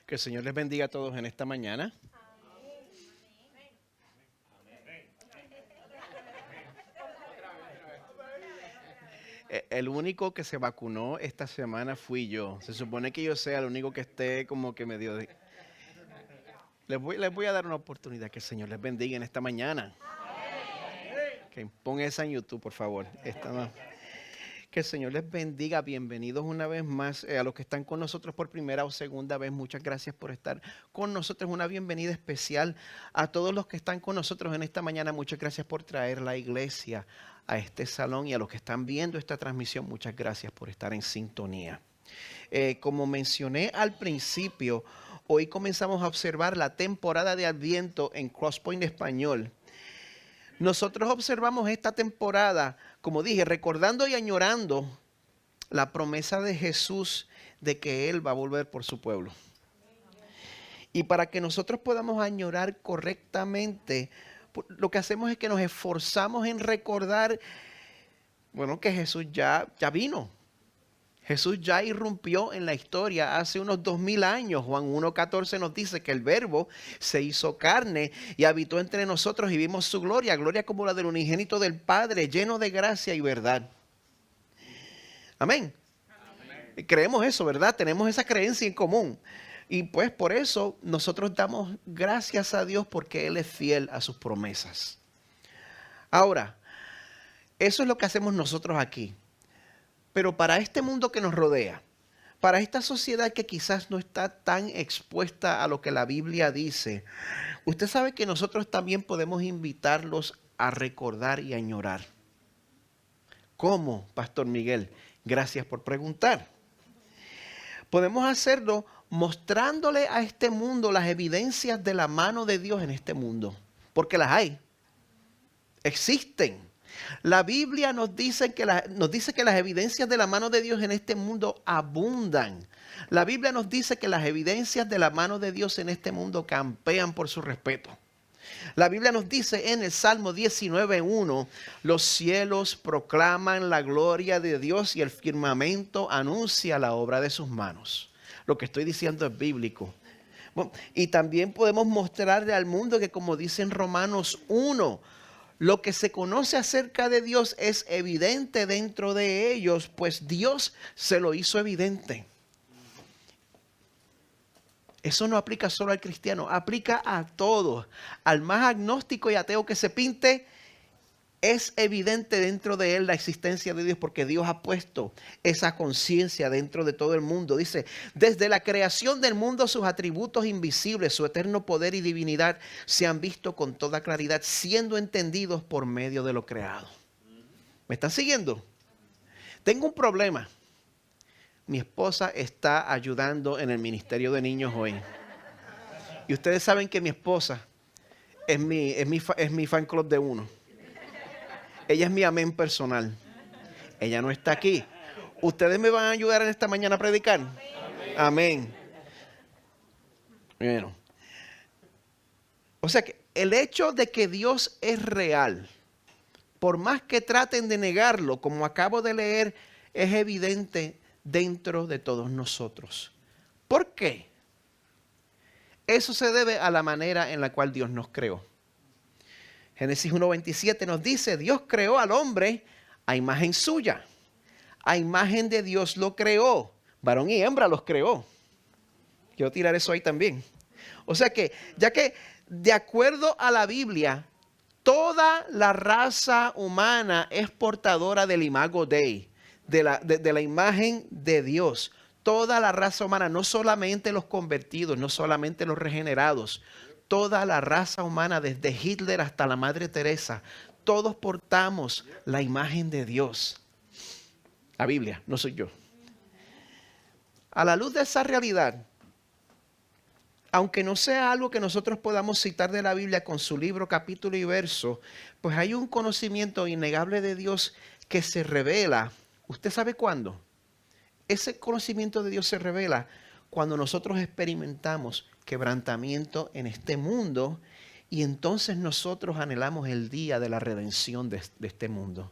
Que el Señor les bendiga a todos en esta mañana. El único que se vacunó esta semana fui yo. Se supone que yo sea el único que esté como que medio... Les voy a dar una oportunidad. Que el Señor les bendiga en esta mañana. Que pongan esa en YouTube, por favor. Que el Señor les bendiga. Bienvenidos una vez más a los que están con nosotros por primera o segunda vez. Muchas gracias por estar con nosotros. Una bienvenida especial a todos los que están con nosotros en esta mañana. Muchas gracias por traer la iglesia a este salón, y a los que están viendo esta transmisión, muchas gracias por estar en sintonía. Como mencioné al principio, hoy comenzamos a observar la temporada de Adviento en Crosspoint Español. Nosotros observamos esta temporada, como dije, recordando y añorando la promesa de Jesús de que Él va a volver por su pueblo. Y para que nosotros podamos añorar correctamente, lo que hacemos es que nos esforzamos en recordar, bueno, que Jesús ya vino. Jesús ya irrumpió en la historia hace unos 2000 años. Juan 1:14 nos dice que el Verbo se hizo carne y habitó entre nosotros y vimos su gloria, gloria como la del unigénito del Padre, lleno de gracia y verdad. Amén. Amén. Creemos eso, ¿verdad? Tenemos esa creencia en común. Y pues por eso nosotros damos gracias a Dios, porque Él es fiel a sus promesas. Ahora, eso es lo que hacemos nosotros aquí. Pero para este mundo que nos rodea, para esta sociedad que quizás no está tan expuesta a lo que la Biblia dice, usted sabe que nosotros también podemos invitarlos a recordar y a añorar. ¿Cómo, Pastor Miguel? Gracias por preguntar. Podemos hacerlo mostrándole a este mundo las evidencias de la mano de Dios en este mundo, porque las hay, existen. La Biblia nos dice que las evidencias de la mano de Dios en este mundo abundan. La Biblia nos dice que las evidencias de la mano de Dios en este mundo campean por su respeto. La Biblia nos dice en el Salmo 19:1, los cielos proclaman la gloria de Dios y el firmamento anuncia la obra de sus manos. Lo que estoy diciendo es bíblico. Bueno, y también podemos mostrarle al mundo que, como dice en Romanos 1, lo que se conoce acerca de Dios es evidente dentro de ellos, pues Dios se lo hizo evidente. Eso no aplica solo al cristiano, aplica a todos. Al más agnóstico y ateo que se pinte, es evidente dentro de él la existencia de Dios, porque Dios ha puesto esa conciencia dentro de todo el mundo. Dice, desde la creación del mundo sus atributos invisibles, su eterno poder y divinidad se han visto con toda claridad, siendo entendidos por medio de lo creado. ¿Me están siguiendo? Tengo un problema. Mi esposa está ayudando en el ministerio de niños hoy. Y ustedes saben que mi esposa es mi fan club de uno. Ella es mi amén personal. Ella no está aquí. ¿Ustedes me van a ayudar en esta mañana a predicar? Amén. Bueno. O sea que el hecho de que Dios es real, por más que traten de negarlo, como acabo de leer, es evidente dentro de todos nosotros. ¿Por qué? Eso se debe a la manera en la cual Dios nos creó. Génesis 1:27 nos dice, Dios creó al hombre a imagen suya. A imagen de Dios lo creó. Varón y hembra los creó. Quiero tirar eso ahí también. O sea que, ya que de acuerdo a la Biblia, toda la raza humana es portadora del imago Dei, de la imagen de Dios. Toda la raza humana, no solamente los convertidos, no solamente los regenerados, toda la raza humana, desde Hitler hasta la Madre Teresa, todos portamos la imagen de Dios. La Biblia, no soy yo. A la luz de esa realidad, aunque no sea algo que nosotros podamos citar de la Biblia con su libro, capítulo y verso, pues hay un conocimiento innegable de Dios que se revela. ¿Usted sabe cuándo? Ese conocimiento de Dios se revela cuando nosotros experimentamos quebrantamiento en este mundo, y entonces nosotros anhelamos el día de la redención de este mundo.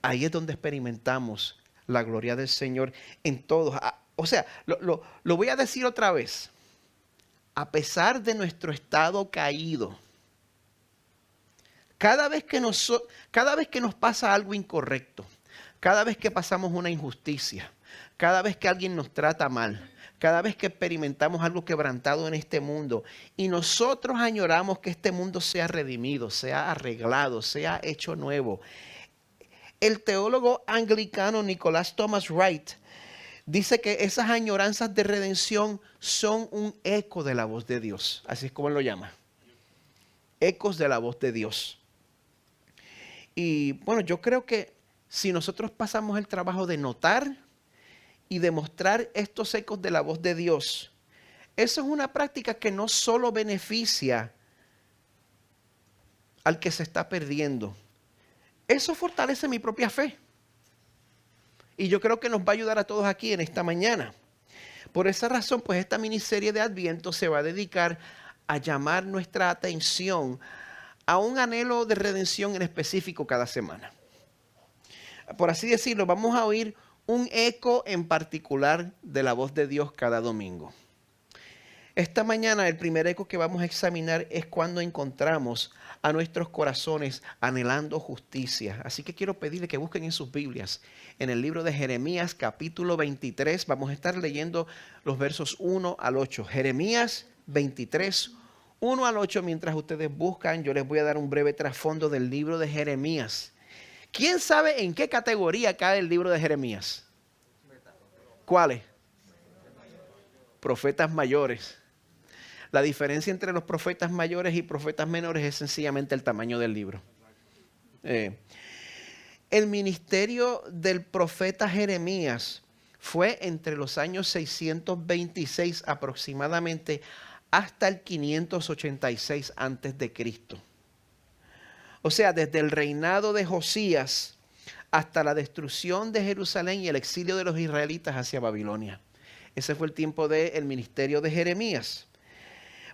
Ahí es donde experimentamos la gloria del Señor en todos. O sea, lo voy a decir otra vez. A pesar de nuestro estado caído, cada vez que nos pasa algo incorrecto, cada vez que pasamos una injusticia, cada vez que alguien nos trata mal, cada vez que experimentamos algo quebrantado en este mundo y nosotros añoramos que este mundo sea redimido, sea arreglado, sea hecho nuevo. El teólogo anglicano Nicholas Thomas Wright dice que esas añoranzas de redención son un eco de la voz de Dios. Así es como él lo llama. Ecos de la voz de Dios. Y bueno, yo creo que si nosotros pasamos el trabajo de notar y demostrar estos ecos de la voz de Dios, eso es una práctica que no solo beneficia al que se está perdiendo, eso fortalece mi propia fe. Y yo creo que nos va a ayudar a todos aquí en esta mañana. Por esa razón, pues esta miniserie de Adviento se va a dedicar a llamar nuestra atención a un anhelo de redención en específico cada semana. Por así decirlo, vamos a oír un eco en particular de la voz de Dios cada domingo. Esta mañana el primer eco que vamos a examinar es cuando encontramos a nuestros corazones anhelando justicia. Así que quiero pedirle que busquen en sus Biblias, en el libro de Jeremías capítulo 23. Vamos a estar leyendo los versos 1 al 8. Jeremías 23, 1 al 8. Mientras ustedes buscan, yo les voy a dar un breve trasfondo del libro de Jeremías. ¿Quién sabe en qué categoría cae el libro de Jeremías? ¿Cuáles? Profetas mayores. La diferencia entre los profetas mayores y profetas menores es sencillamente el tamaño del libro. El ministerio del profeta Jeremías fue entre los años 626 aproximadamente hasta el 586 antes de Cristo. O sea, desde el reinado de Josías hasta la destrucción de Jerusalén y el exilio de los israelitas hacia Babilonia. Ese fue el tiempo del ministerio de Jeremías.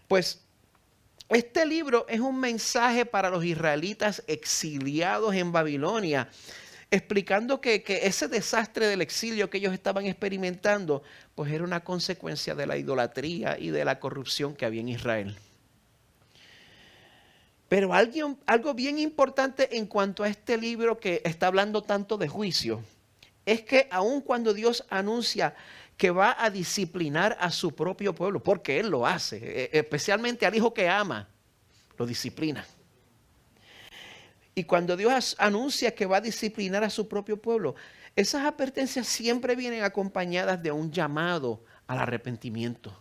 Pues este libro es un mensaje para los israelitas exiliados en Babilonia, explicando que ese desastre del exilio que ellos estaban experimentando, pues era una consecuencia de la idolatría y de la corrupción que había en Israel. Pero algo bien importante en cuanto a este libro que está hablando tanto de juicio, es que aun cuando Dios anuncia que va a disciplinar a su propio pueblo, porque Él lo hace, especialmente al hijo que ama, lo disciplina. Y cuando Dios anuncia que va a disciplinar a su propio pueblo, esas advertencias siempre vienen acompañadas de un llamado al arrepentimiento.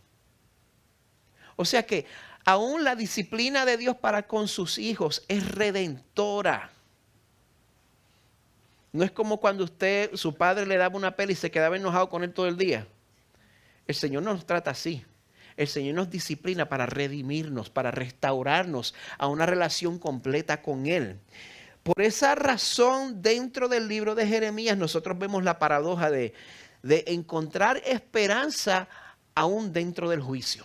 O sea que aún la disciplina de Dios para con sus hijos es redentora. No es como cuando su padre le daba una pela y se quedaba enojado con él todo el día. El Señor no nos trata así. El Señor nos disciplina para redimirnos, para restaurarnos a una relación completa con Él. Por esa razón, dentro del libro de Jeremías, nosotros vemos la paradoja de encontrar esperanza aún dentro del juicio.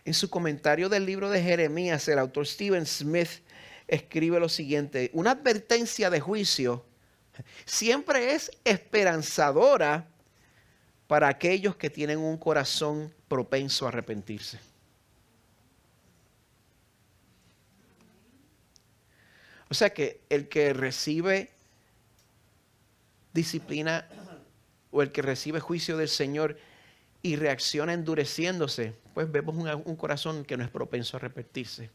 En su comentario del libro de Jeremías, el autor Stephen Smith escribe lo siguiente: una advertencia de juicio siempre es esperanzadora para aquellos que tienen un corazón propenso a arrepentirse. O sea que el que recibe disciplina o el que recibe juicio del Señor y reacciona endureciéndose, pues vemos un corazón que no es propenso a arrepentirse.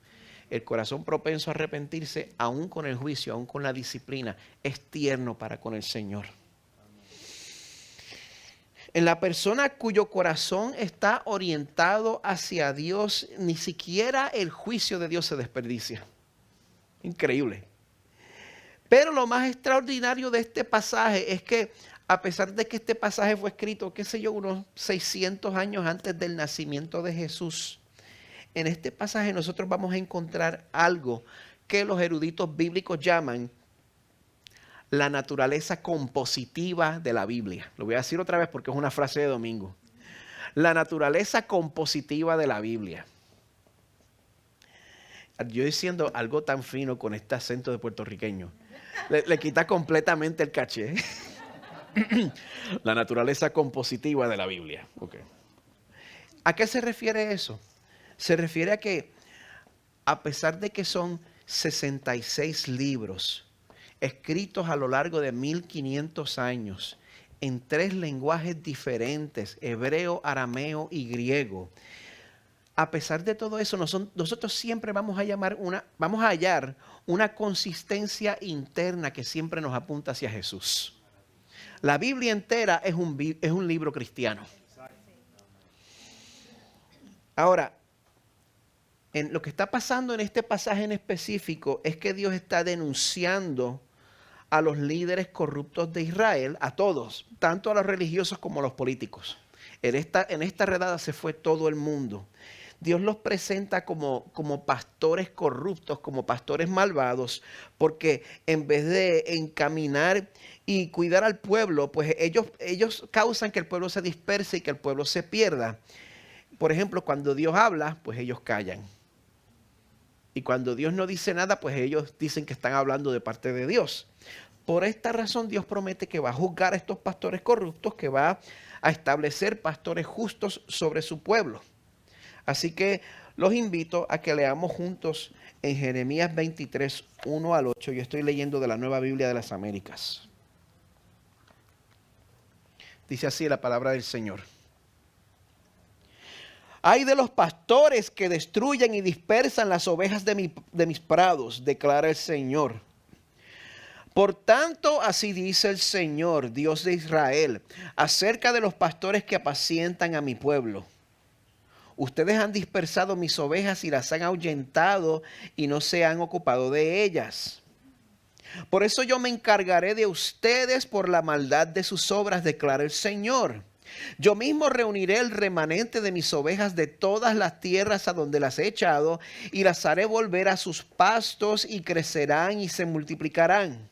El corazón propenso a arrepentirse, aún con el juicio, aún con la disciplina, es tierno para con el Señor. En la persona cuyo corazón está orientado hacia Dios, ni siquiera el juicio de Dios se desperdicia. Increíble. Pero lo más extraordinario de este pasaje es que, a pesar de que este pasaje fue escrito, qué sé yo, unos 600 años antes del nacimiento de Jesús, en este pasaje nosotros vamos a encontrar algo que los eruditos bíblicos llaman la naturaleza compositiva de la Biblia. Lo voy a decir otra vez porque es una frase de domingo. La naturaleza compositiva de la Biblia. Yo diciendo algo tan fino con este acento de puertorriqueño, le quita completamente el caché. La naturaleza compositiva de la Biblia. Okay. ¿A qué se refiere eso? Se refiere a que a pesar de que son 66 libros escritos a lo largo de 1500 años en 3 lenguajes diferentes, hebreo, arameo y griego, a pesar de todo eso, nosotros siempre vamos a hallar una consistencia interna que siempre nos apunta hacia Jesús. La Biblia entera es un libro cristiano. Ahora, lo que está pasando en este pasaje en específico es que Dios está denunciando a los líderes corruptos de Israel, a todos, tanto a los religiosos como a los políticos. En esta redada se fue todo el mundo. Dios los presenta como pastores corruptos, como pastores malvados, porque en vez de encaminar y cuidar al pueblo, pues ellos causan que el pueblo se disperse y que el pueblo se pierda. Por ejemplo, cuando Dios habla, pues ellos callan. Y cuando Dios no dice nada, pues ellos dicen que están hablando de parte de Dios. Por esta razón Dios promete que va a juzgar a estos pastores corruptos, que va a establecer pastores justos sobre su pueblo. Así que los invito a que leamos juntos en Jeremías 23, 1 al 8. Yo estoy leyendo de la Nueva Biblia de las Américas. Dice así la palabra del Señor. Ay de los pastores que destruyen y dispersan las ovejas de mis prados, declara el Señor. Por tanto, así dice el Señor, Dios de Israel, acerca de los pastores que apacientan a mi pueblo. Ustedes han dispersado mis ovejas y las han ahuyentado y no se han ocupado de ellas. Por eso yo me encargaré de ustedes por la maldad de sus obras, declara el Señor. Yo mismo reuniré el remanente de mis ovejas de todas las tierras a donde las he echado y las haré volver a sus pastos y crecerán y se multiplicarán.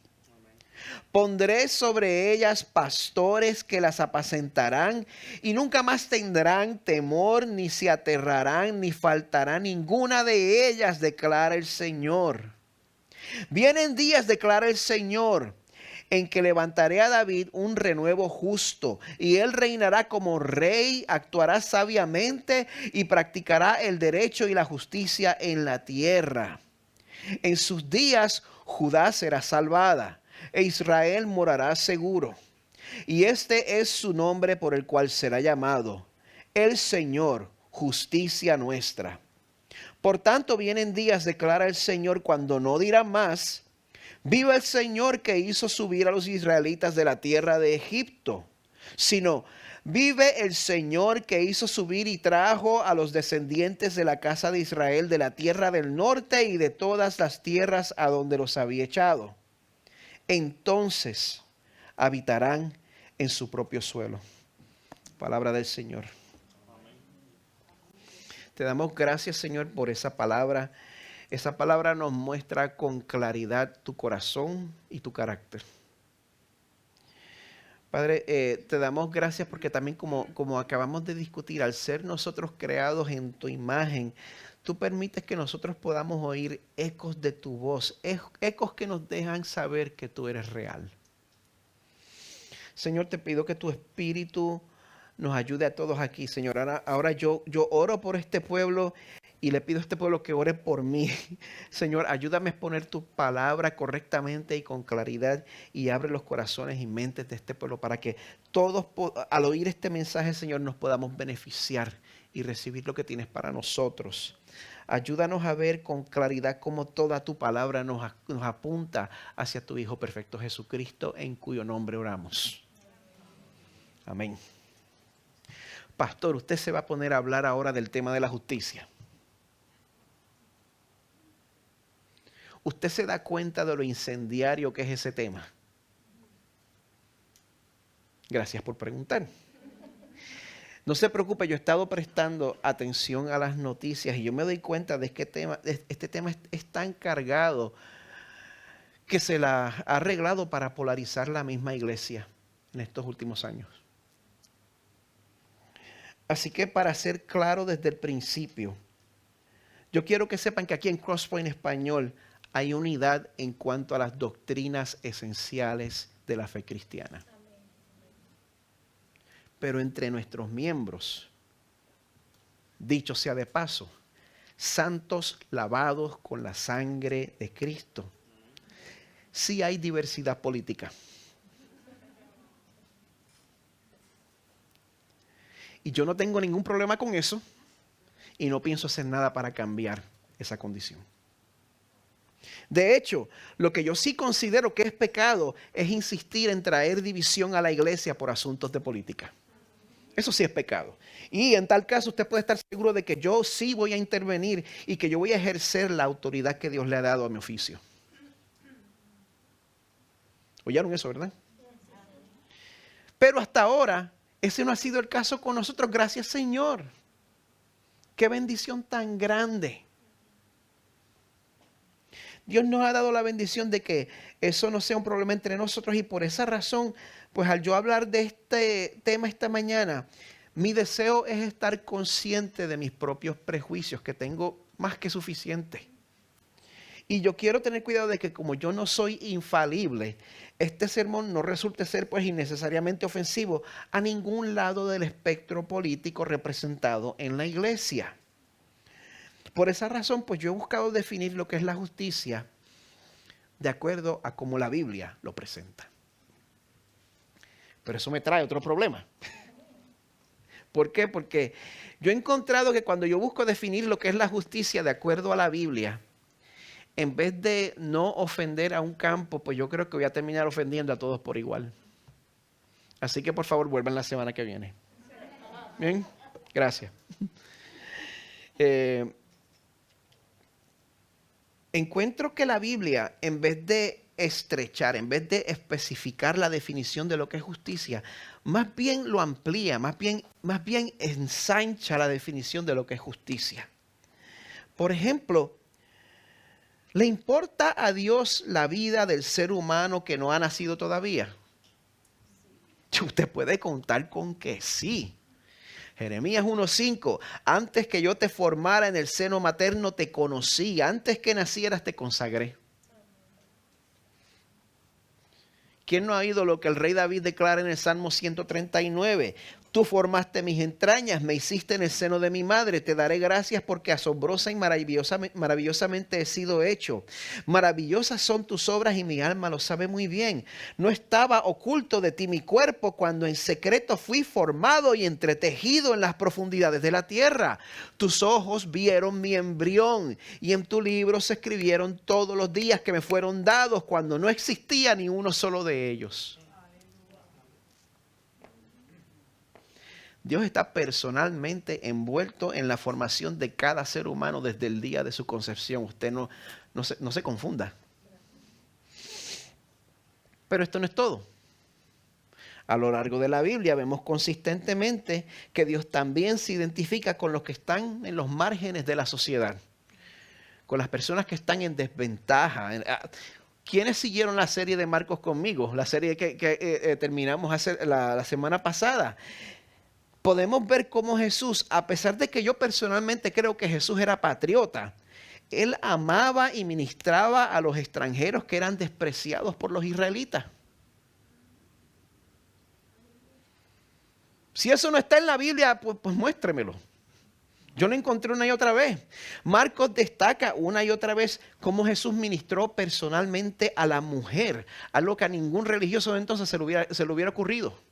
Pondré sobre ellas pastores que las apacentarán y nunca más tendrán temor, ni se aterrarán, ni faltará ninguna de ellas, declara el Señor. Vienen días, declara el Señor, en que levantaré a David un renuevo justo, y él reinará como rey, actuará sabiamente y practicará el derecho y la justicia en la tierra. En sus días Judá será salvada, e Israel morará seguro. Y este es su nombre por el cual será llamado, el Señor, justicia nuestra. Por tanto, vienen días, declara el Señor, cuando no dirán más, viva el Señor que hizo subir a los israelitas de la tierra de Egipto, sino, vive el Señor que hizo subir y trajo a los descendientes de la casa de Israel de la tierra del norte y de todas las tierras a donde los había echado. Entonces habitarán en su propio suelo. Palabra del Señor. Te damos gracias, Señor, por esa palabra. Esa palabra nos muestra con claridad tu corazón y tu carácter. Padre, te damos gracias porque también como acabamos de discutir, al ser nosotros creados en tu imagen, tú permites que nosotros podamos oír ecos de tu voz, ecos que nos dejan saber que tú eres real. Señor, te pido que tu Espíritu nos ayude a todos aquí, Señor. Ahora yo oro por este pueblo y le pido a este pueblo que ore por mí. Señor, ayúdame a exponer tu palabra correctamente y con claridad y abre los corazones y mentes de este pueblo para que todos al oír este mensaje, Señor, nos podamos beneficiar y recibir lo que tienes para nosotros. Ayúdanos a ver con claridad cómo toda tu palabra nos apunta hacia tu Hijo perfecto Jesucristo, en cuyo nombre oramos. Amén. Pastor, usted se va a poner a hablar ahora del tema de la justicia. ¿Usted se da cuenta de lo incendiario que es ese tema? Gracias por preguntar. No se preocupe, yo he estado prestando atención a las noticias y yo me doy cuenta de que este tema es tan cargado que se la ha arreglado para polarizar la misma iglesia en estos últimos años. Así que para ser claro desde el principio, yo quiero que sepan que aquí en Crosspoint Español hay unidad en cuanto a las doctrinas esenciales de la fe cristiana. pero entre nuestros miembros, dicho sea de paso, santos lavados con la sangre de Cristo, sí hay diversidad política. Y yo no tengo ningún problema con eso y no pienso hacer nada para cambiar esa condición. De hecho, lo que yo sí considero que es pecado es insistir en traer división a la iglesia por asuntos de política. Eso sí es pecado. Y en tal caso usted puede estar seguro de que yo sí voy a intervenir y que yo voy a ejercer la autoridad que Dios le ha dado a mi oficio. ¿Oyeron eso, verdad? Pero hasta ahora, ese no ha sido el caso con nosotros. Gracias, Señor. Qué bendición tan grande. Dios nos ha dado la bendición de que eso no sea un problema entre nosotros y por esa razón, pues al yo hablar de este tema esta mañana, mi deseo es estar consciente de mis propios prejuicios, que tengo más que suficiente. Y yo quiero tener cuidado de que como yo no soy infalible, este sermón no resulte ser pues innecesariamente ofensivo a ningún lado del espectro político representado en la iglesia. Por esa razón, pues yo he buscado definir lo que es la justicia de acuerdo a cómo la Biblia lo presenta. Pero eso me trae otro problema. ¿Por qué? Porque yo he encontrado que cuando yo busco definir lo que es la justicia de acuerdo a la Biblia, en vez de no ofender a un campo, pues yo creo que voy a terminar ofendiendo a todos por igual. Así que por favor vuelvan la semana que viene. Bien, gracias. Encuentro que la Biblia, en vez de estrechar, en vez de especificar la definición de lo que es justicia, más bien lo amplía, más bien ensancha la definición de lo que es justicia. Por ejemplo, ¿le importa a Dios la vida del ser humano que no ha nacido todavía? Usted puede contar con que sí. Jeremías 1:5, antes que yo te formara en el seno materno te conocí, antes que nacieras te consagré. ¿Quién no ha oído lo que el rey David declara en el Salmo 139? Tú formaste mis entrañas, me hiciste en el seno de mi madre. Te daré gracias porque asombrosa y maravillosamente he sido hecho. Maravillosas son tus obras y mi alma lo sabe muy bien. No estaba oculto de ti mi cuerpo cuando en secreto fui formado y entretejido en las profundidades de la tierra. Tus ojos vieron mi embrión y en tu libro se escribieron todos los días que me fueron dados cuando no existía ni uno solo de ellos. Dios está personalmente envuelto en la formación de cada ser humano desde el día de su concepción. Usted no se confunda. Pero esto no es todo. A lo largo de la Biblia vemos consistentemente que Dios también se identifica con los que están en los márgenes de la sociedad, con las personas que están en desventaja. ¿Quiénes siguieron la serie de Marcos conmigo? La serie que terminamos la semana pasada. Podemos ver cómo Jesús, a pesar de que yo personalmente creo que Jesús era patriota, él amaba y ministraba a los extranjeros que eran despreciados por los israelitas. Si eso no está en la Biblia, pues muéstremelo. Yo lo encontré una y otra vez. Marcos destaca una y otra vez cómo Jesús ministró personalmente a la mujer, algo que a ningún religioso de entonces se le hubiera ocurrido.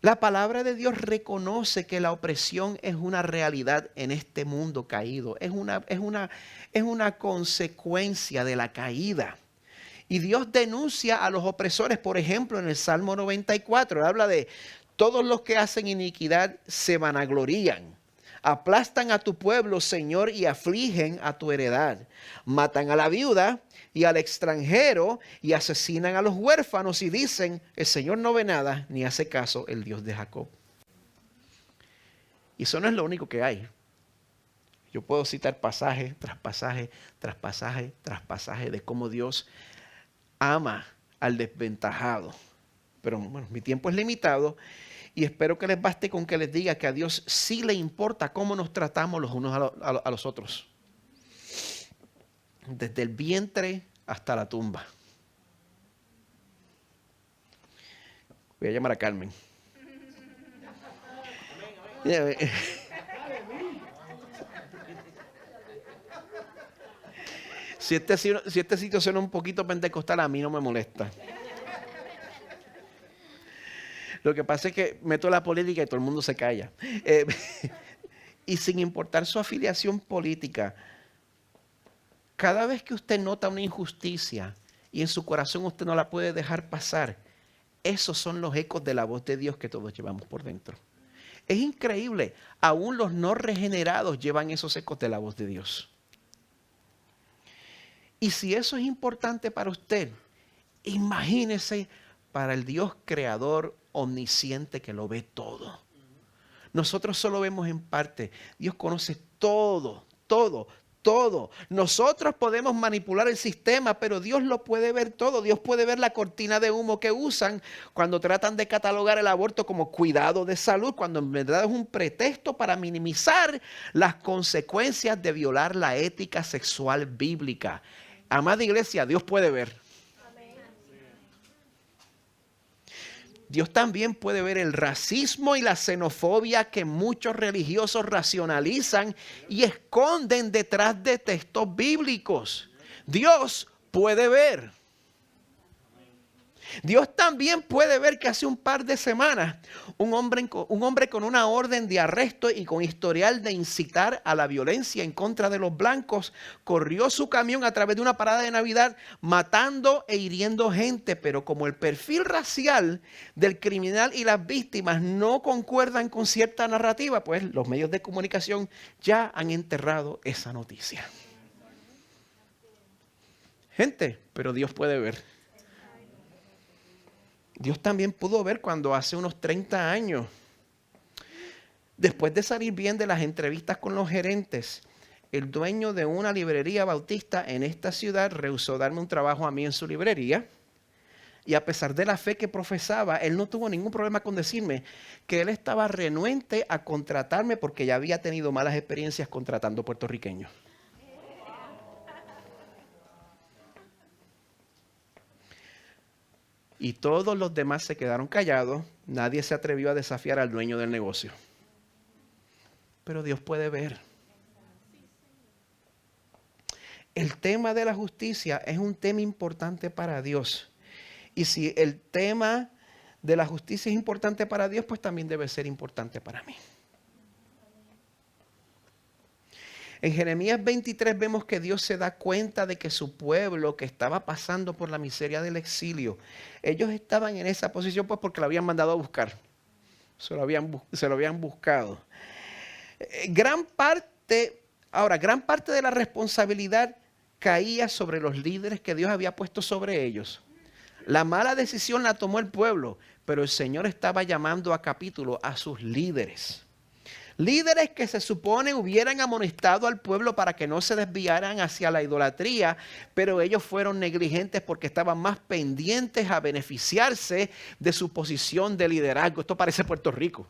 La palabra de Dios reconoce que la opresión es una realidad en este mundo caído. Es una consecuencia de la caída. Y Dios denuncia a los opresores, por ejemplo, en el Salmo 94. Habla de todos los que hacen iniquidad se vanaglorían. Aplastan a tu pueblo, Señor, y afligen a tu heredad. Matan a la viuda y al extranjero y asesinan a los huérfanos y dicen, el Señor no ve nada ni hace caso el Dios de Jacob. Y eso no es lo único que hay. Yo puedo citar pasaje tras pasaje, tras pasaje, tras pasaje de cómo Dios ama al desventajado. Pero bueno, mi tiempo es limitado y espero que les baste con que les diga que a Dios sí le importa cómo nos tratamos los unos a los otros. Desde el vientre hasta la tumba. Voy a llamar a Carmen. Si este sitio suena un poquito pentecostal, a mí no me molesta. Lo que pasa es que meto la política y todo el mundo se calla. Y sin importar su afiliación política, cada vez que usted nota una injusticia y en su corazón usted no la puede dejar pasar, esos son los ecos de la voz de Dios que todos llevamos por dentro. Es increíble, aún los no regenerados llevan esos ecos de la voz de Dios. Y si eso es importante para usted, imagínese para el Dios creador omnisciente que lo ve todo. Nosotros solo vemos en parte. Dios conoce todo, todo, todo. Nosotros podemos manipular el sistema, pero Dios lo puede ver todo. Dios puede ver la cortina de humo que usan cuando tratan de catalogar el aborto como cuidado de salud, cuando en verdad es un pretexto para minimizar las consecuencias de violar la ética sexual bíblica. Amada iglesia, Dios puede ver. Dios también puede ver el racismo y la xenofobia que muchos religiosos racionalizan y esconden detrás de textos bíblicos. Dios puede ver. Dios también puede ver que hace un par de semanas un hombre con una orden de arresto y con historial de incitar a la violencia en contra de los blancos corrió su camión a través de una parada de Navidad matando e hiriendo gente, pero como el perfil racial del criminal y las víctimas no concuerdan con cierta narrativa, pues los medios de comunicación ya han enterrado esa noticia. Gente, pero Dios puede ver. Dios también pudo ver cuando hace unos 30 años, después de salir bien de las entrevistas con los gerentes, el dueño de una librería bautista en esta ciudad rehusó darme un trabajo a mí en su librería. Y a pesar de la fe que profesaba, él no tuvo ningún problema con decirme que él estaba renuente a contratarme porque ya había tenido malas experiencias contratando puertorriqueños. Y todos los demás se quedaron callados. Nadie se atrevió a desafiar al dueño del negocio. Pero Dios puede ver. El tema de la justicia es un tema importante para Dios. Y si el tema de la justicia es importante para Dios, pues también debe ser importante para mí. En Jeremías 23 vemos que Dios se da cuenta de que su pueblo que estaba pasando por la miseria del exilio, ellos estaban en esa posición pues porque lo habían mandado a buscar. Se lo habían buscado. Gran parte de la responsabilidad caía sobre los líderes que Dios había puesto sobre ellos. La mala decisión la tomó el pueblo, pero el Señor estaba llamando a capítulo a sus líderes. Líderes que se supone hubieran amonestado al pueblo para que no se desviaran hacia la idolatría, pero ellos fueron negligentes porque estaban más pendientes a beneficiarse de su posición de liderazgo. Esto parece Puerto Rico.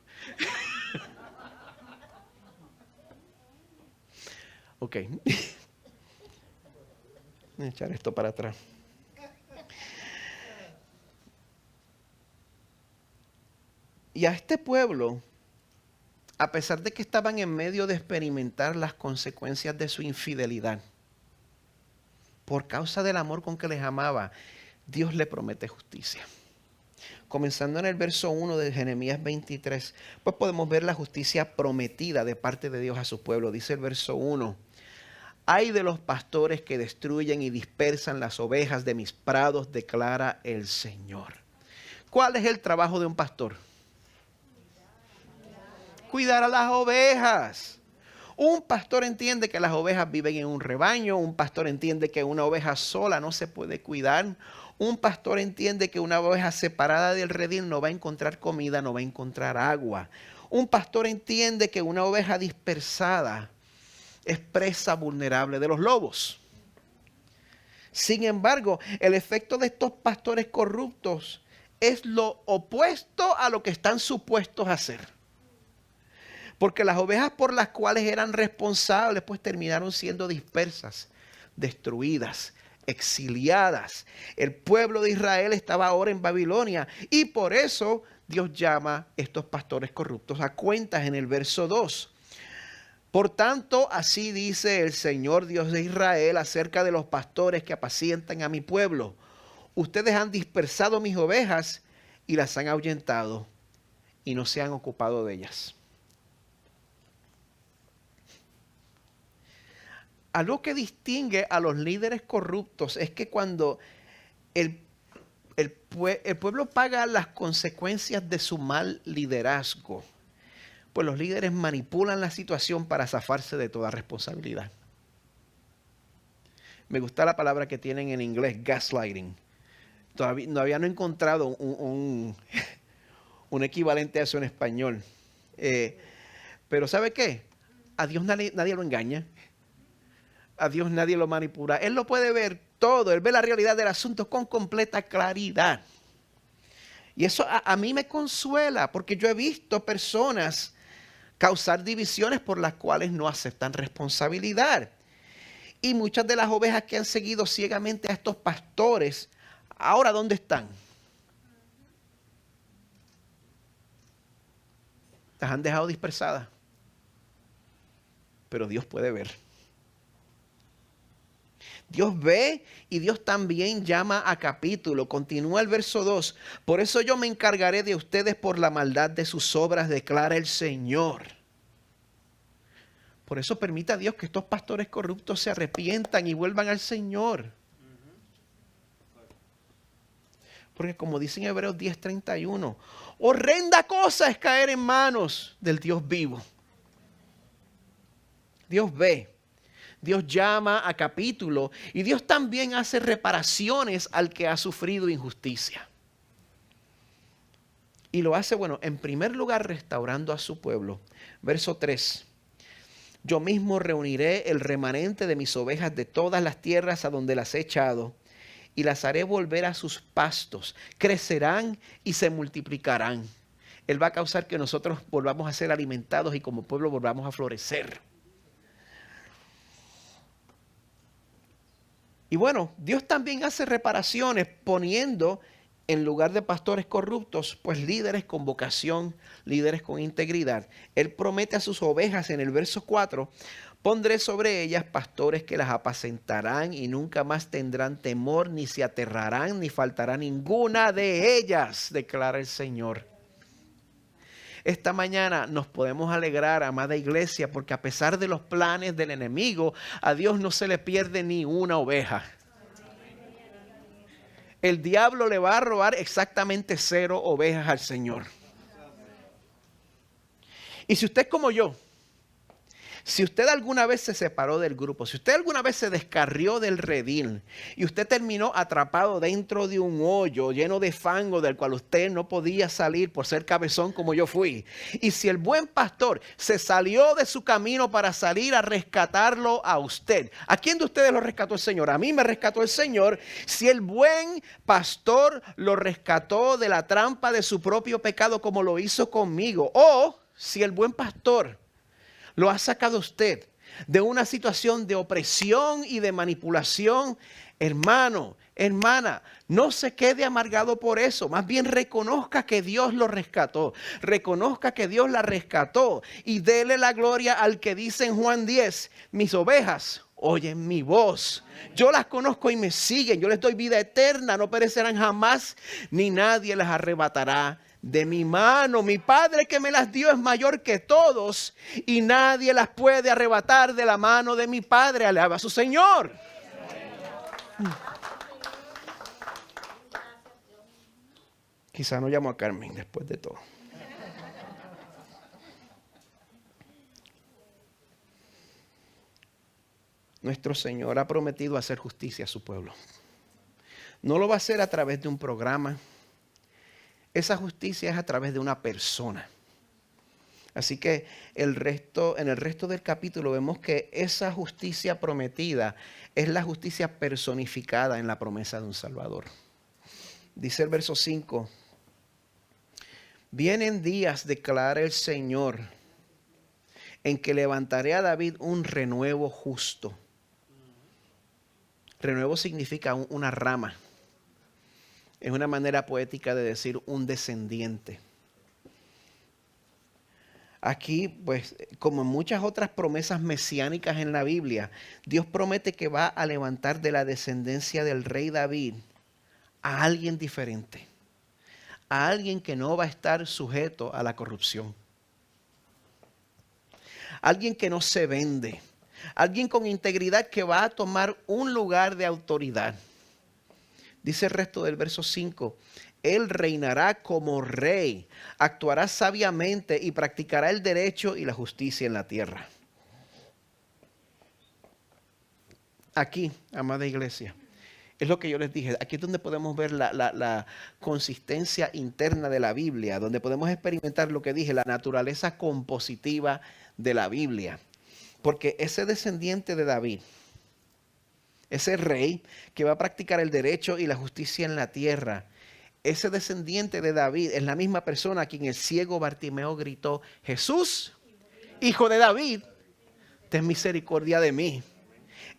Ok. Voy a echar esto para atrás. Y a este pueblo, a pesar de que estaban en medio de experimentar las consecuencias de su infidelidad, por causa del amor con que les amaba, Dios le promete justicia. Comenzando en el verso 1 de Jeremías 23, pues podemos ver la justicia prometida de parte de Dios a su pueblo. Dice el verso 1, ay de los pastores que destruyen y dispersan las ovejas de mis prados, declara el Señor. ¿Cuál es el trabajo de un pastor? Cuidar a las ovejas. Un pastor entiende que las ovejas viven en un rebaño. Un pastor entiende que una oveja sola no se puede cuidar. Un pastor entiende que una oveja separada del redil no va a encontrar comida, no va a encontrar agua. Un pastor entiende que una oveja dispersada es presa vulnerable de los lobos. Sin embargo, el efecto de estos pastores corruptos es lo opuesto a lo que están supuestos a hacer. Porque las ovejas por las cuales eran responsables, pues terminaron siendo dispersas, destruidas, exiliadas. El pueblo de Israel estaba ahora en Babilonia y por eso Dios llama a estos pastores corruptos a cuentas en el verso 2. Por tanto, así dice el Señor Dios de Israel acerca de los pastores que apacientan a mi pueblo. Ustedes han dispersado mis ovejas y las han ahuyentado y no se han ocupado de ellas. Algo que distingue a los líderes corruptos es que cuando el pueblo paga las consecuencias de su mal liderazgo, pues los líderes manipulan la situación para zafarse de toda responsabilidad. Me gusta la palabra que tienen en inglés, gaslighting. Todavía no he encontrado un equivalente a eso en español. Pero ¿sabe qué? A Dios nadie lo engaña. A Dios nadie lo manipula. Él lo puede ver todo. Él ve la realidad del asunto con completa claridad. Y eso a mí me consuela porque yo he visto personas causar divisiones por las cuales no aceptan responsabilidad. Y muchas de las ovejas que han seguido ciegamente a estos pastores, ahora ¿dónde están? Las han dejado dispersadas. Pero Dios puede ver. Dios ve y Dios también llama a capítulo. Continúa el verso 2. Por eso yo me encargaré de ustedes por la maldad de sus obras, declara el Señor. Por eso permita a Dios que estos pastores corruptos se arrepientan y vuelvan al Señor. Porque como dice en Hebreos 10:31, horrenda cosa es caer en manos del Dios vivo. Dios ve. Dios llama a capítulo y Dios también hace reparaciones al que ha sufrido injusticia. Y lo hace, bueno, en primer lugar restaurando a su pueblo. Verso 3. Yo mismo reuniré el remanente de mis ovejas de todas las tierras a donde las he echado y las haré volver a sus pastos. Crecerán y se multiplicarán. Él va a causar que nosotros volvamos a ser alimentados y como pueblo volvamos a florecer. Y bueno, Dios también hace reparaciones poniendo en lugar de pastores corruptos, pues líderes con vocación, líderes con integridad. Él promete a sus ovejas en el verso 4, pondré sobre ellas pastores que las apacentarán y nunca más tendrán temor, ni se aterrarán, ni faltará ninguna de ellas, declara el Señor. Esta mañana nos podemos alegrar, amada iglesia, porque a pesar de los planes del enemigo, a Dios no se le pierde ni una oveja. El diablo le va a robar exactamente 0 ovejas al Señor. Y si usted es como yo, si usted alguna vez se separó del grupo, si usted alguna vez se descarrió del redil y usted terminó atrapado dentro de un hoyo lleno de fango del cual usted no podía salir por ser cabezón como yo fui, y si el buen pastor se salió de su camino para salir a rescatarlo a usted, ¿a quién de ustedes lo rescató el Señor? A mí me rescató el Señor. Si el buen pastor lo rescató de la trampa de su propio pecado como lo hizo conmigo, o si el buen pastor lo ha sacado usted de una situación de opresión y de manipulación, hermano, hermana, no se quede amargado por eso. Más bien reconozca que Dios lo rescató. Reconozca que Dios la rescató y dele la gloria al que dice en Juan 10, mis ovejas oyen mi voz. Yo las conozco y me siguen. Yo les doy vida eterna. No perecerán jamás, ni nadie las arrebatará de mi mano. Mi Padre que me las dio es mayor que todos y nadie las puede arrebatar de la mano de mi Padre. Alaba a su Señor. Quizá no llamo a Carmen después de todo. Nuestro Señor ha prometido hacer justicia a su pueblo. No lo va a hacer a través de un programa. Esa justicia es a través de una persona. Así que en el resto del capítulo vemos que esa justicia prometida es la justicia personificada en la promesa de un Salvador. Dice el verso 5, vienen días, declara el Señor, en que levantaré a David un renuevo justo. Renuevo significa una rama. Es una manera poética de decir un descendiente. Aquí, pues, como en muchas otras promesas mesiánicas en la Biblia, Dios promete que va a levantar de la descendencia del rey David a alguien diferente, a alguien que no va a estar sujeto a la corrupción, alguien que no se vende, alguien con integridad que va a tomar un lugar de autoridad. Dice el resto del verso 5, Él reinará como rey, actuará sabiamente y practicará el derecho y la justicia en la tierra. Aquí, amada iglesia, es lo que yo les dije, aquí es donde podemos ver la consistencia interna de la Biblia, donde podemos experimentar lo que dije, la naturaleza compositiva de la Biblia. Porque ese descendiente de David, ese rey que va a practicar el derecho y la justicia en la tierra, ese descendiente de David es la misma persona a quien el ciego Bartimeo gritó, Jesús, hijo de David, ten misericordia de mí.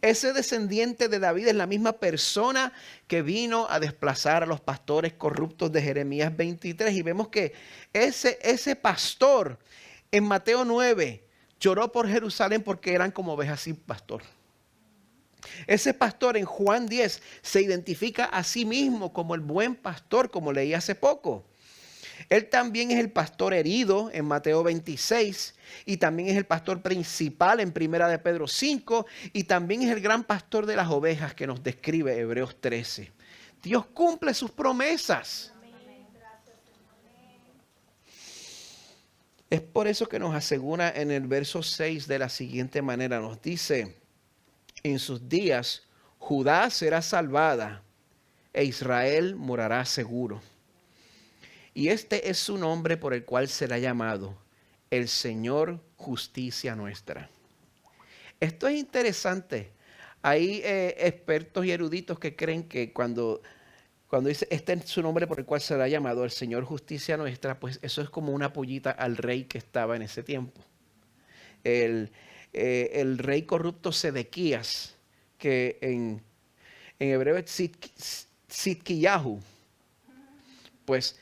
Ese descendiente de David es la misma persona que vino a desplazar a los pastores corruptos de Jeremías 23. Y vemos que ese pastor en Mateo 9 lloró por Jerusalén porque eran como ovejas sin pastor. Ese pastor en Juan 10 se identifica a sí mismo como el buen pastor, como leí hace poco. Él también es el pastor herido en Mateo 26 y también es el pastor principal en Primera de Pedro 5 y también es el gran pastor de las ovejas que nos describe Hebreos 13. Dios cumple sus promesas. Es por eso que nos asegura en el verso 6 de la siguiente manera. Nos dice, en sus días Judá será salvada e Israel morará seguro. Y este es su nombre por el cual será llamado el Señor Justicia Nuestra. Esto es interesante. Hay expertos y eruditos que creen que cuando dice este es su nombre por el cual será llamado el Señor Justicia Nuestra, pues eso es como una pollita al rey que estaba en ese tiempo. El rey corrupto Sedequías, que en hebreo es Tzidkiyahu, pues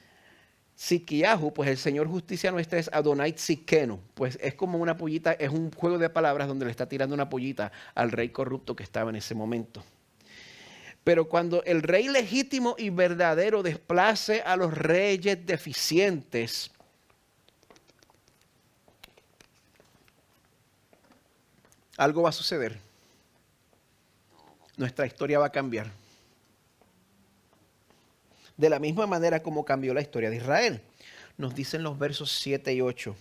Tzidkiyahu, pues el Señor Justicia Nuestra es Adonai Tzidkenu. Pues es como una pollita, es un juego de palabras donde le está tirando una pollita al rey corrupto que estaba en ese momento. Pero cuando el rey legítimo y verdadero desplace a los reyes deficientes, algo va a suceder. Nuestra historia va a cambiar. De la misma manera como cambió la historia de Israel. Nos dicen los versos 7 y 8.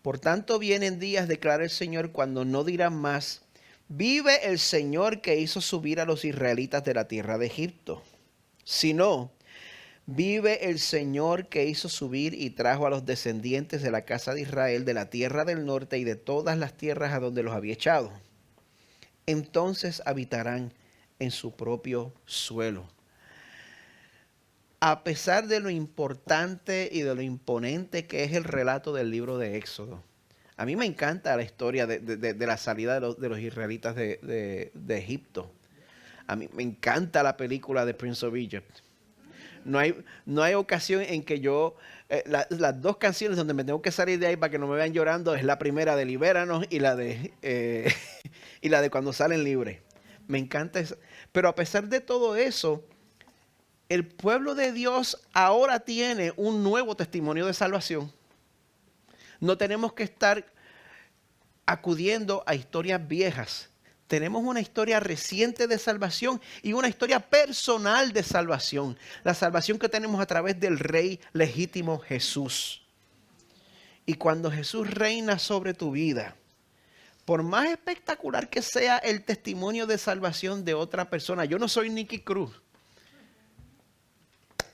Por tanto vienen días, declara el Señor, cuando no dirán más, vive el Señor que hizo subir a los israelitas de la tierra de Egipto. Sino, vive el Señor que hizo subir y trajo a los descendientes de la casa de Israel de la tierra del norte y de todas las tierras a donde los había echado. Entonces habitarán en su propio suelo. A pesar de lo importante y de lo imponente que es el relato del libro de Éxodo, a mí me encanta la historia de la salida de los israelitas de Egipto. A mí me encanta la película de Prince of Egypt. No hay ocasión en que yo, las dos canciones donde me tengo que salir de ahí para que no me vean llorando es la primera de Libéranos y la de Cuando salen libres. Me encanta eso. Pero a pesar de todo eso, el pueblo de Dios ahora tiene un nuevo testimonio de salvación. No tenemos que estar acudiendo a historias viejas. Tenemos una historia reciente de salvación y una historia personal de salvación. La salvación que tenemos a través del Rey legítimo Jesús. Y cuando Jesús reina sobre tu vida, por más espectacular que sea el testimonio de salvación de otra persona, yo no soy Nicky Cruz.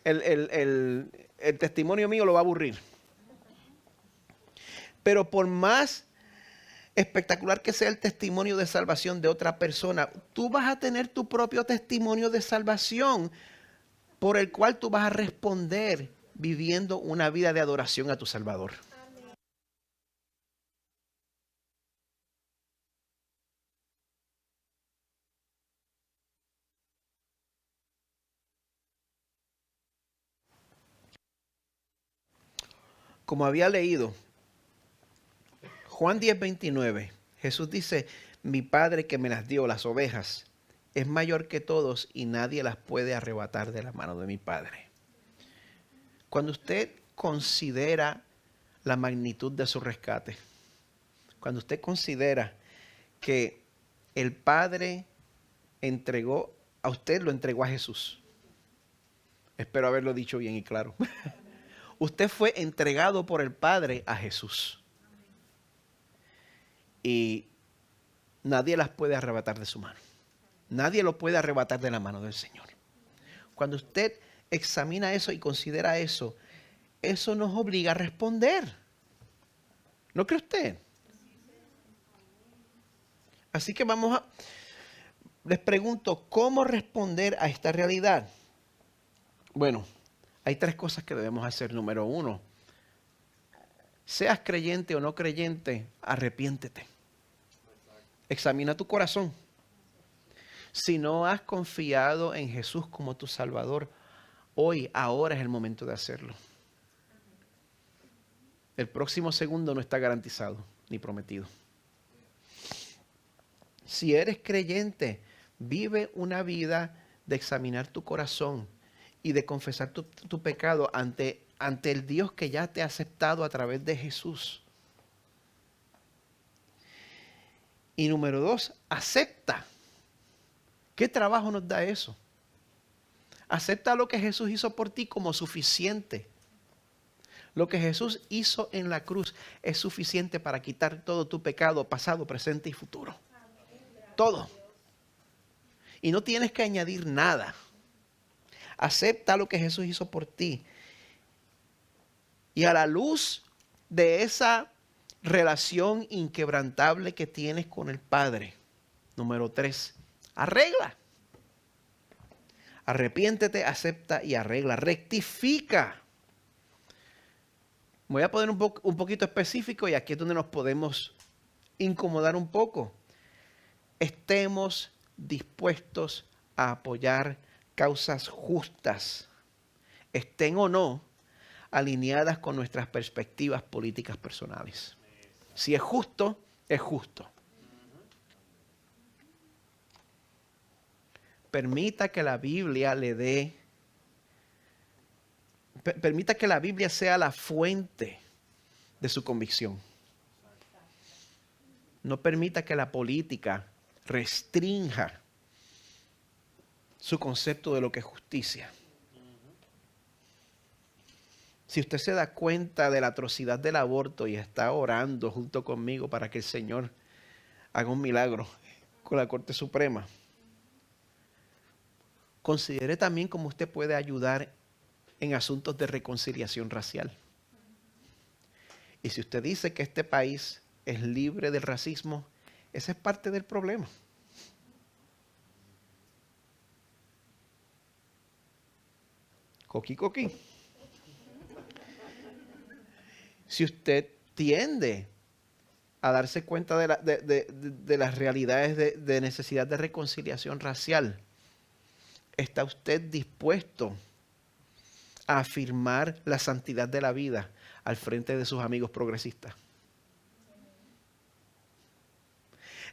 El testimonio mío lo va a aburrir. Pero por más espectacular que sea el testimonio de salvación de otra persona, tú vas a tener tu propio testimonio de salvación por el cual tú vas a responder viviendo una vida de adoración a tu Salvador. Como había leído, Juan 10:29, Jesús dice, mi Padre que me las dio, las ovejas, es mayor que todos y nadie las puede arrebatar de la mano de mi Padre. Cuando usted considera la magnitud de su rescate, cuando usted considera que el Padre entregó, a usted lo entregó a Jesús. Espero haberlo dicho bien y claro. Usted fue entregado por el Padre a Jesús. Y nadie las puede arrebatar de su mano. Nadie lo puede arrebatar de la mano del Señor. Cuando usted examina eso y considera eso, eso nos obliga a responder. ¿No cree usted? Así que les pregunto, ¿cómo responder a esta realidad? Bueno, hay 3 cosas que debemos hacer. Número 1, seas creyente o no creyente, arrepiéntete. Examina tu corazón. Si no has confiado en Jesús como tu Salvador, ahora es el momento de hacerlo. El próximo segundo no está garantizado ni prometido. Si eres creyente, vive una vida de examinar tu corazón y de confesar tu pecado ante el Dios que ya te ha aceptado a través de Jesús. Y número 2, acepta. ¿Qué trabajo nos da eso? Acepta lo que Jesús hizo por ti como suficiente. Lo que Jesús hizo en la cruz es suficiente para quitar todo tu pecado, pasado, presente y futuro. Todo. Y no tienes que añadir nada. Acepta lo que Jesús hizo por ti. Y a la luz de esa relación inquebrantable que tienes con el Padre, número 3, arregla. Arrepiéntete, acepta y arregla. Rectifica. Me voy a poner un poquito específico y aquí es donde nos podemos incomodar un poco. Estemos dispuestos a apoyar causas justas, estén o no alineadas con nuestras perspectivas políticas personales. Si es justo, es justo. Permita que la Biblia permita que la Biblia sea la fuente de su convicción. No permita que la política restrinja su concepto de lo que es justicia. Si usted se da cuenta de la atrocidad del aborto y está orando junto conmigo para que el Señor haga un milagro con la Corte Suprema, considere también cómo usted puede ayudar en asuntos de reconciliación racial. Y si usted dice que este país es libre del racismo, esa es parte del problema. Coqui, coqui. Si usted tiende a darse cuenta de las realidades de necesidad de reconciliación racial, ¿está usted dispuesto a afirmar la santidad de la vida al frente de sus amigos progresistas?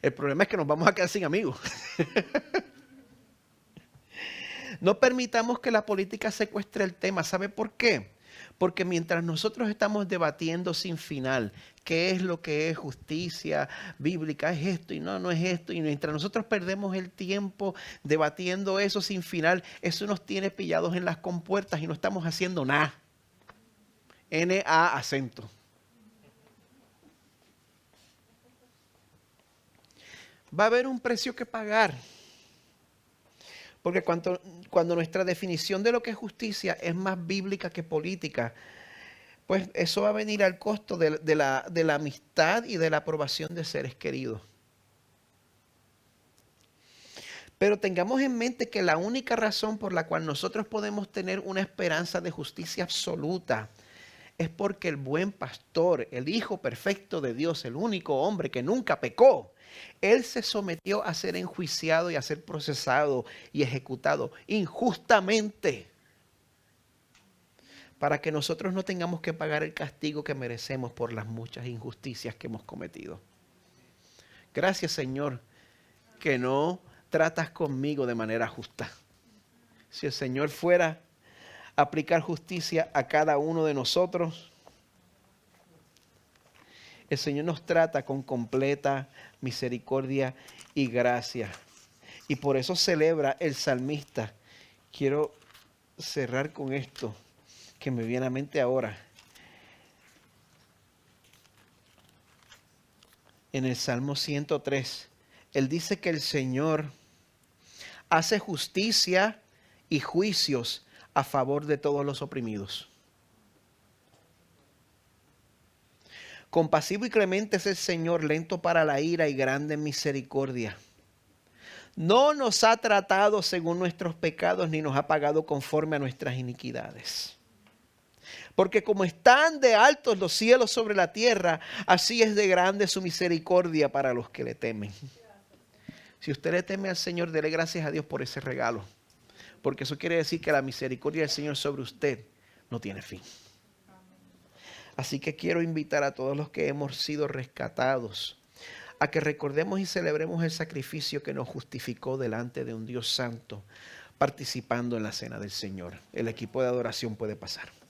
El problema es que nos vamos a quedar sin amigos. No permitamos que la política secuestre el tema. ¿Sabe por qué? Porque mientras nosotros estamos debatiendo sin final qué es lo que es justicia bíblica, es esto y no es esto, y mientras nosotros perdemos el tiempo debatiendo eso sin final, eso nos tiene pillados en las compuertas y no estamos haciendo nada. N-A acento. Va a haber un precio que pagar. Porque cuando nuestra definición de lo que es justicia es más bíblica que política, pues eso va a venir al costo de la amistad y de la aprobación de seres queridos. Pero tengamos en mente que la única razón por la cual nosotros podemos tener una esperanza de justicia absoluta es porque el buen pastor, el Hijo perfecto de Dios, el único hombre que nunca pecó, Él se sometió a ser enjuiciado y a ser procesado y ejecutado injustamente para que nosotros no tengamos que pagar el castigo que merecemos por las muchas injusticias que hemos cometido. Gracias, Señor, que no tratas conmigo de manera justa. Si el Señor fuera a aplicar justicia a cada uno de nosotros, el Señor nos trata con completa misericordia y gracia. Y por eso celebra el salmista. Quiero cerrar con esto que me viene a mente ahora. En el Salmo 103, él dice que el Señor hace justicia y juicios a favor de todos los oprimidos. Compasivo y clemente es el Señor, lento para la ira y grande en misericordia. No nos ha tratado según nuestros pecados, ni nos ha pagado conforme a nuestras iniquidades. Porque como están de altos los cielos sobre la tierra, así es de grande su misericordia para los que le temen. Si usted le teme al Señor, dele gracias a Dios por ese regalo. Porque eso quiere decir que la misericordia del Señor sobre usted no tiene fin. Así que quiero invitar a todos los que hemos sido rescatados a que recordemos y celebremos el sacrificio que nos justificó delante de un Dios santo, participando en la cena del Señor. El equipo de adoración puede pasar.